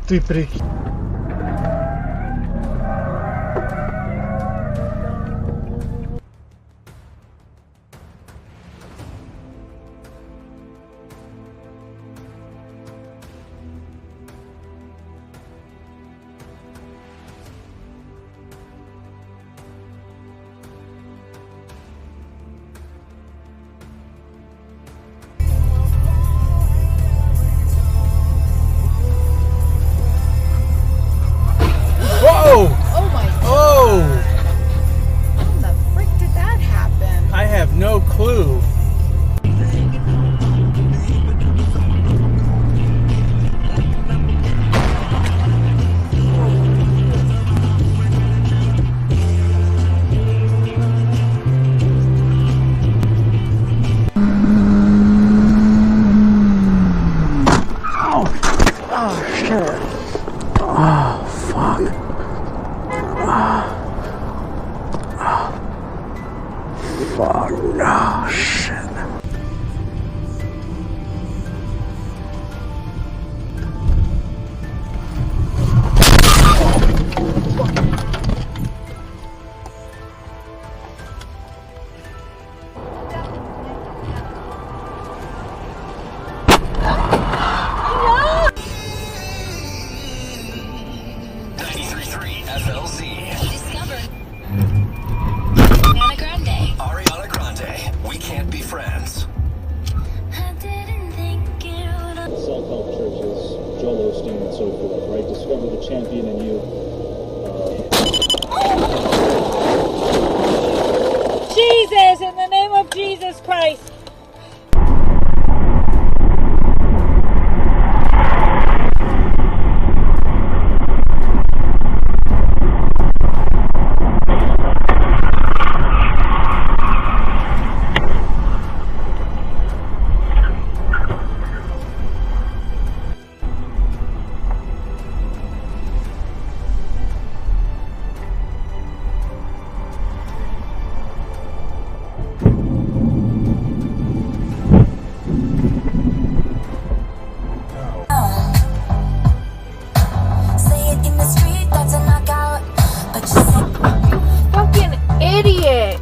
Ты прикинь. No clue. Oh shit. Oh fuck. Fuck, no shit. And so forth, right? Discover the champion in you. Jesus, in the name of Jesus Christ. Idiot!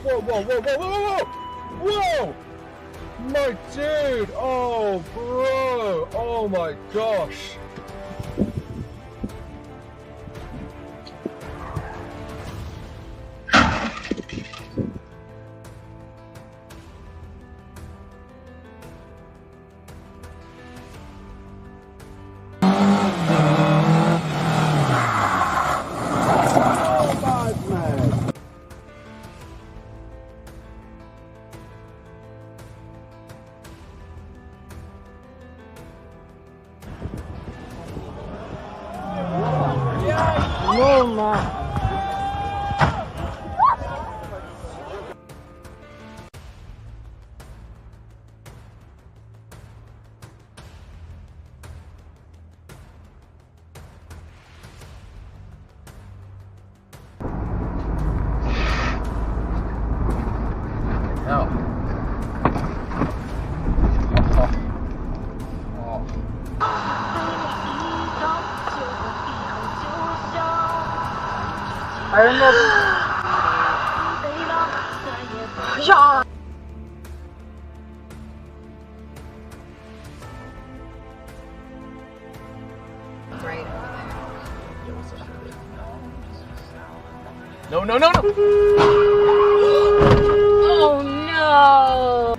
Whoa, whoa, whoa, whoa, whoa, whoa! Whoa! My dude! Oh, bro! Oh my gosh! No, man. I don't know. Yeah. Right over there. No, no, no, no! Oh no!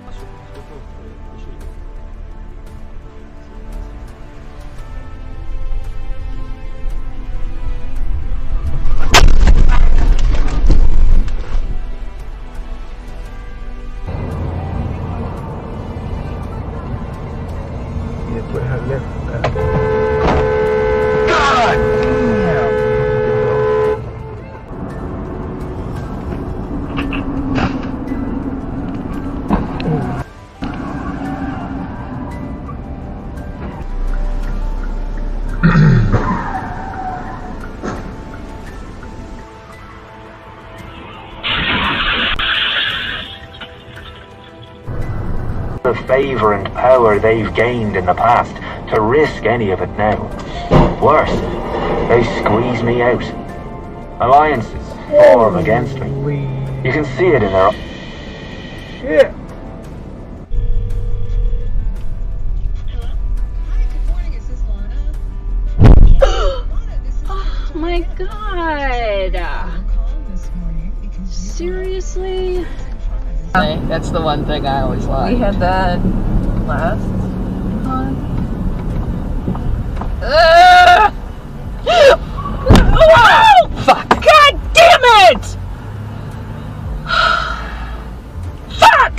Put her left. God! of favour and power they've gained in the past to risk any of it now. Worse, they squeeze me out. Alliances form against me. You can see it in their... Yeah. Oh my god! Seriously? That's the one thing I always like. We had that last time. Oh, fuck! God damn it! Fuck!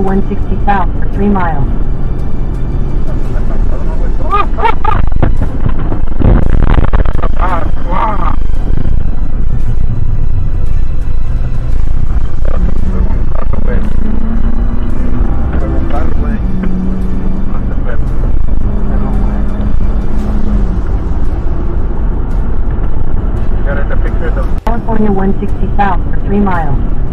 160 south for 3 miles. California 160 south for 3 miles.